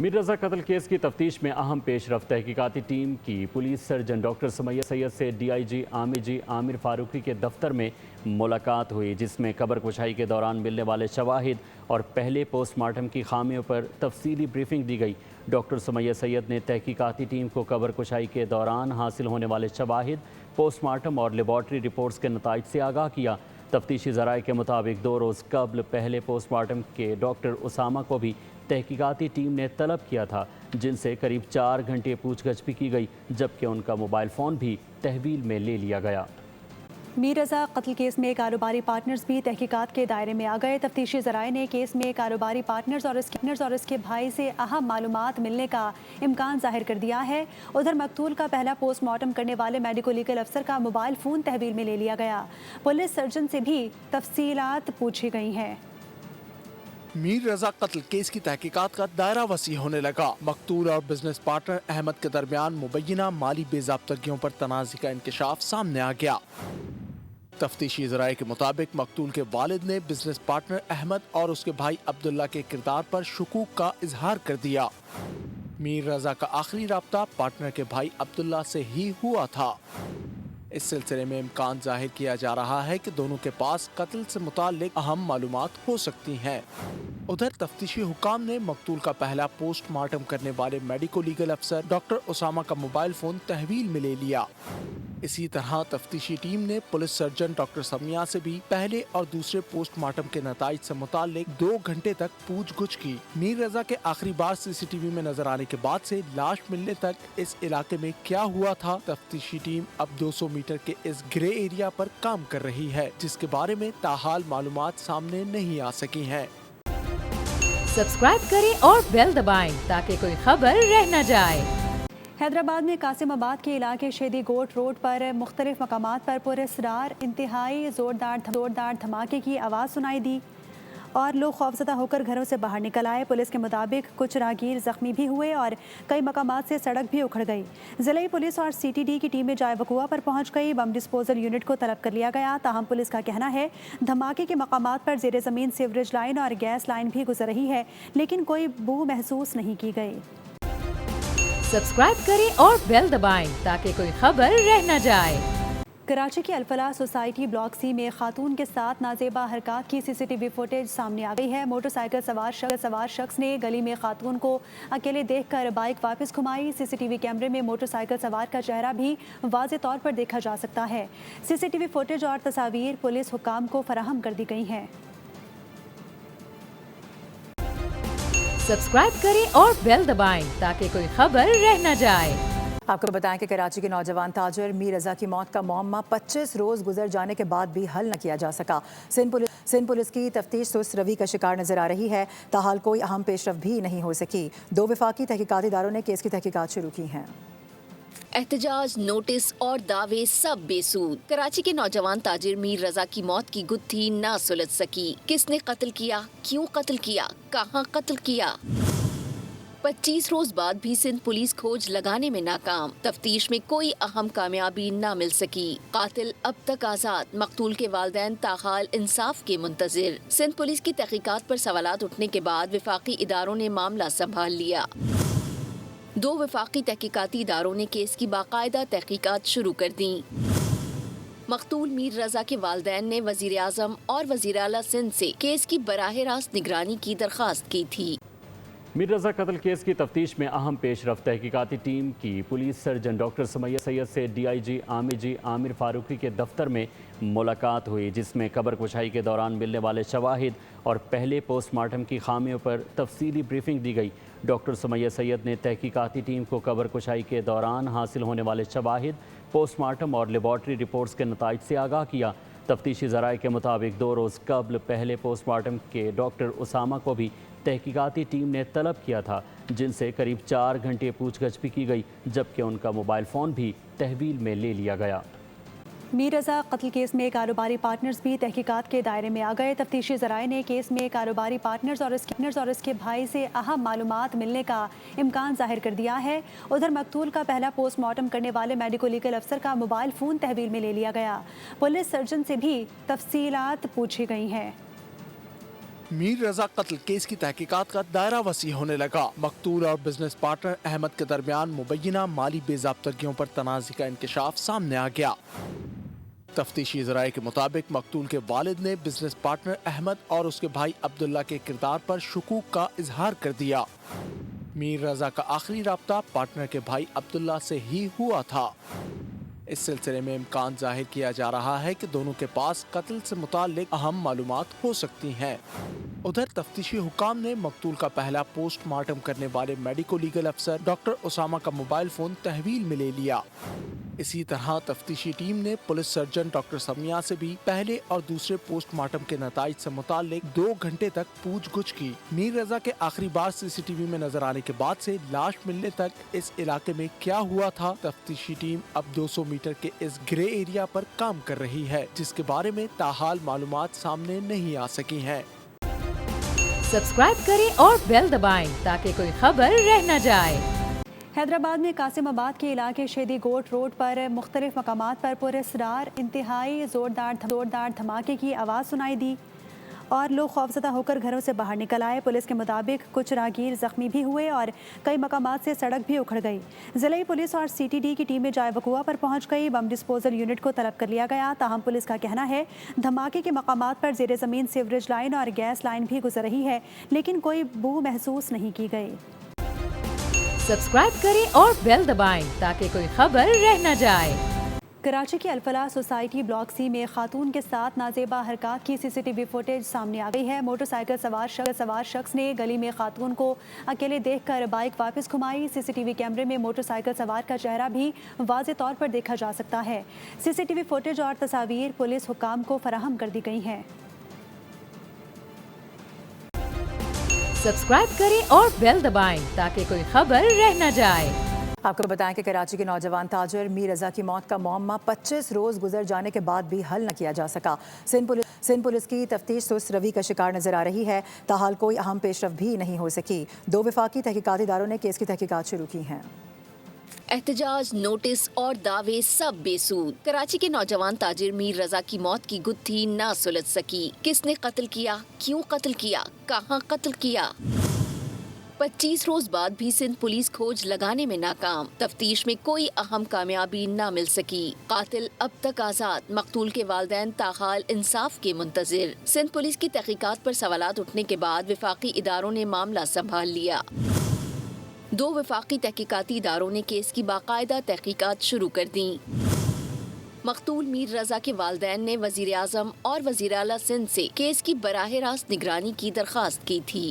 मीर रज़ा कत्ल केस की तफ्तीश में अहम पेशरफ्त। तहकीकाती टीम की police surgeon doctor Sumaiya Syed से DIG आमिर फारूकी के दफ्तर में मुलाकात हुई, जिसमें कब्र कुशाई के दौरान मिलने वाले शवाहिद और पहले पोस्टमार्टम की खामियों पर तफसीली ब्रीफिंग दी गई। डॉक्टर सुमैया सैयद ने तहकीकाती टीम को कब्र कुशाई के दौरान हासिल होने वाले शवाहिद, पोस्टमार्टम और लेबॉर्ट्री रिपोर्ट्स के नताइज से आगाह किया। तफ्तीशी ज़राए के मुताबिक 2 रोज़ कबल पहले पोस्टमार्टम के डॉक्टर उसामा को भी तहकीकाती टीम ने तलब किया था, जिनसे करीब 4 घंटे पूछगछ भी की गई, जबकि उनका मोबाइल फ़ोन भी तहवील में ले लिया गया। मीर रज़ा कत्ल केस में कारोबारी पार्टनर्स भी तहकीकात के दायरे में आ गए। तफ्तीशी ज़राए ने केस में कारोबारी पार्टनर्स और इसके भाई से अहम मालूमात मिलने का इम्कान ज़ाहिर कर दिया है। उधर मकतूल का पहला पोस्टमार्टम करने वाले मेडिको लीगल अफसर का मोबाइल फ़ोन तहवील में ले लिया गया। पुलिस सर्जन से भी तफसीलात पूछी गई हैं। मीर रज़ा कत्ल केस की तहकीकात का दायरा वसी होने लगा। मकतूल और बिजनेस पार्टनर अहमद के दरमियान मुबैना माली बेज़ाब्तगियों पर तनाज़ी का इंकशाफ सामने आ गया। तफ्तीशी ज़राए के मुताबिक मकतूल के वालिद ने बिजनेस पार्टनर अहमद और उसके भाई अब्दुल्ला के किरदार पर शुकूक का इजहार कर दिया। मीर रज़ा का आखिरी राब्ता पार्टनर के भाई अब्दुल्ला से ही हुआ था। इस सिलसिले में इम्कान जाहिर किया जा रहा है कि दोनों के पास कत्ल से मुताल्लिक अहम मालूमात हो सकती हैं। उधर तफ्तीशी हुकाम ने मकतूल का पहला पोस्टमार्टम करने वाले मेडिको लीगल अफसर डॉक्टर उसामा का मोबाइल फोन तहवील में ले लिया। इसी तरह तफ्तीशी टीम ने पुलिस सर्जन डॉक्टर समिया से भी पहले और दूसरे पोस्टमार्टम के नताइज से मुताल्लिक 2 घंटे तक पूछगछ की। मीर रज़ा के आखिरी बार CCTV में नजर आने के बाद से लाश मिलने तक इस इलाके में क्या हुआ था, तफ्तीशी टीम अब 200 मीटर के इस ग्रे एरिया पर काम कर रही है, जिसके बारे में ताहाल मालूमात सामने नहीं आ सकी हैं। सब्सक्राइब करें और बेल दबाएं ताकि कोई खबर रह न जाए। हैदराबाद में कासिमाबाद के इलाके शेदी गोट रोड पर मुख्तलिफ मकामात पर पुरस्रार इंतहाई जोरदार धमाके की आवाज़ सुनाई दी और लोग खौफजदा होकर घरों से बाहर निकल आए। पुलिस के मुताबिक कुछ राहगीर जख्मी भी हुए और कई मकामात से सड़क भी उखड़ गई। ज़िले पुलिस और CTD की टीमें जाए वकुआ पर पहुंच गई। बम डिस्पोजल यूनिट को तलब कर लिया गया। ताहम पुलिस का कहना है धमाके के मकामात पर ज़ेरे ज़मीन सीवरेज लाइन और गैस लाइन भी गुजर रही है, लेकिन कोई बू महसूस नहीं की गई। सब्सक्राइब करें और बेल दबाएं ताकि कोई खबर रह न जाए। कराची की अल्फलाह सोसाइटी ब्लॉक C में खातून के साथ नाजेबा हरकत की CCTV फुटेज सामने आ गई है। मोटरसाइकिल सवार शख्स ने गली में खातून को अकेले देखकर बाइक वापस घुमाई। CCTV कैमरे में मोटरसाइकिल सवार का चेहरा भी वाज़े तौर पर देखा जा सकता है। CCTV फुटेज और तस्वीर पुलिस हुकाम को फराहम कर दी गई हैं। सब्सक्राइब करें और बेल दबाएं ताकि कोई खबर रह न जाए। आपको बताएं कि कराची के नौजवान ताजर मीर रज़ा की मौत का मुअम्मा 25 रोज़ गुजर जाने के बाद भी हल न किया जा सका। सिंध पुलिस की तफ्तीश सुस्त रवि का शिकार नजर आ रही है। ताहाल कोई अहम पेशरफ भी नहीं हो सकी। 2 वफाकी तहकीकाती इदारों ने केस की तहकीकात शुरू की हैं। एहतजाज, नोटिस और दावे सब बेसूद। कराची के नौजवान ताजिर मीर रज़ा की मौत की गुत्थी ना सुलझ सकी। किसने कत्ल किया, क्यों कत्ल किया, कहां कत्ल किया। 25 रोज बाद भी सिंध पुलिस खोज लगाने में नाकाम। तफ्तीश में कोई अहम कामयाबी ना मिल सकी। कातिल अब तक आजाद। मकतूल के वालिदैन ताहाल इंसाफ के मुंतजिर। सिंध पुलिस की तहकीकात पर सवालात उठने के बाद वफाकी इदारों ने मामला संभाल लिया। 2 वफाकी तहकीकाती इदारों ने केस की बाकायदा तहकीकात शुरू कर दी। मकतूल मीर रज़ा के वालिदैन ने वज़ीर आज़म और वज़ीर आला सिंध से केस की बराह रास्त निगरानी की दरख्वास्त की थी। मीर रज़ा कत्ल केस की तफ्तीश में अहम पेशरफ्त। तहकीकाती टीम की police surgeon doctor Sumaiya Syed से DIG आमिर फारूकी के दफ्तर में मुलाकात हुई, जिसमें कब्र कुशाई के दौरान मिलने वाले शवाहिद और पहले पोस्टमार्टम की खामियों पर तफसीली ब्रीफिंग दी गई। डॉक्टर सुमैया सैयद ने तहकीकाती टीम को कब्र कुशाई के दौरान हासिल होने वाले शवाहिद, पोस्टमार्टम और लेबॉर्ट्री रिपोर्ट्स के नताइज से आगाह किया। तफ्तीशी ज़राए के मुताबिक 2 रोज़ कबल पहले पोस्टमार्टम के डॉक्टर उसामा को भी तहकीकाती टीम ने तलब किया था, जिनसे करीब 4 घंटे पूछगछ भी की गई, जबकि उनका मोबाइल फ़ोन भी तहवील में ले लिया गया। मीर रज़ा कत्ल केस में कारोबारी पार्टनर्स भी तहकीकात के दायरे में आ गए। तफ्तीशी ज़राए ने केस में कारोबारी पार्टनर्स और इसके भाई से अहम मालूमात मिलने का इम्कान ज़ाहिर कर दिया है। उधर मकतूल का पहला पोस्टमार्टम करने वाले मेडिको लीगल अफसर का मोबाइल फ़ोन तहवील में ले लिया गया। पुलिस सर्जन से भी तफसीलात पूछी गई हैं। मीर रजा कत्ल केस की तहकीकात का दायरा वसी होने लगा। मकतूल और बिजनेस पार्टनर अहमद के दरमियान मुबैना माली बेज़ाब्तगियों पर तनाज़े का इंकशाफ सामने आ गया। तफ्तीशी ज़राए के मुताबिक मकतूल के वालिद ने बिजनेस पार्टनर अहमद और उसके भाई अब्दुल्ला के किरदार पर शुकूक का इजहार कर दिया। मीर रजा का आखिरी राब्ता पार्टनर के भाई अब्दुल्ला से ही हुआ था। इस सिलसिले में इम्कान जाहिर किया जा रहा है कि दोनों के पास कत्ल से मुताल्लिक अहम मालूमात हो सकती हैं। उधर तफ्तीशी हुकाम ने मकतूल का पहला पोस्टमार्टम करने वाले मेडिको लीगल अफसर डॉक्टर उसामा का मोबाइल फोन तहवील में ले लिया। इसी तरह तफ्तीशी टीम ने पुलिस सर्जन डॉक्टर समिया से भी पहले और दूसरे पोस्टमार्टम के नताइज से मुताल्लिक 2 घंटे तक पूछगुछ की। मीर रजा के आखिरी बार सीसीटीवी में नजर आने के बाद से लाश मिलने तक इस इलाके में क्या हुआ था, तफ्तीशी टीम अब 200 मीटर के इस ग्रे एरिया पर काम कर रही है, जिसके बारे में ताहाल मालूमात सामने नहीं आ सकी हैं। सब्सक्राइब करें और बेल दबाएं ताकि कोई खबर रह न जाए। हैदराबाद में कासिमाबाद के इलाके शेदी गोट रोड पर मुख्तलिफ मकामात पर पुरस्रार इंतहाई जोरदार धमाके की आवाज़ सुनाई दी और लोग खौफजदा होकर घरों से बाहर निकल आए। पुलिस के मुताबिक कुछ राहगीर जख्मी भी हुए और कई मकामात से सड़क भी उखड़ गई। ज़िले पुलिस और CTD की टीमें जाए वकुआ पर पहुंच गई। बम डिस्पोजल यूनिट को तलब कर लिया गया। ताहम पुलिस का कहना है धमाके के मकामात पर ज़ेरे ज़मीन सीवरेज लाइन और गैस लाइन भी गुजर रही है, लेकिन कोई बू महसूस नहीं की गई। सब्सक्राइब करें और बेल दबाएं ताकि कोई खबर रह न जाए। कराची की अल्फलाह सोसाइटी ब्लॉक C में खातून के साथ नाजेबा हरकत की CCTV फुटेज सामने आ गई है। मोटरसाइकिल सवार शख्स ने गली में खातून को अकेले देखकर बाइक वापस घुमाई। CCTV कैमरे में मोटरसाइकिल सवार का चेहरा भी वाज़े तौर पर देखा जा सकता है। CCTV फुटेज और तस्वीर पुलिस हुकाम को फराहम कर दी गई हैं। सब्सक्राइब करें और बेल दबाएं ताकि कोई खबर रह न जाए। आपको बताएं कि कराची के नौजवान ताजर मीर रजा की मौत का मुअम्मा 25 रोज गुजर जाने के बाद भी हल न किया जा सका। सिंध पुलिस की तफ्तीश सुस्त रवि का शिकार नजर आ रही है। ताहाल कोई अहम पेशरफ भी नहीं हो सकी। 2 वफाकी तहकीकाती इदारों ने केस की तहकीकात शुरू की हैं। एहतजाज, नोटिस और दावे सब बेसूद। कराची के नौजवान ताजिर मीर रजा की मौत की गुत्थी ना सुलझ सकी। किसने कत्ल किया, क्यों कत्ल किया, कहां कत्ल किया। 25 रोज बाद भी सिंध पुलिस खोज लगाने में नाकाम। तफ्तीश में कोई अहम कामयाबी ना मिल सकी। कातिल अब तक आजाद। मकतूल के वालिदैन ताहाल इंसाफ के मुंतजिर। सिंध पुलिस की तहकीकात पर सवालात उठने के बाद वफाकी इदारों ने मामला संभाल लिया। 2 वफाकी तहकीकाती इदारों ने केस की बाकायदा तहकीकात शुरू कर दी। मकतूल मीर रजा के वालिदैन ने वजीर आज़म और वजीर आला सिंध से केस की बराह रास्त निगरानी की दरख्वास्त की थी।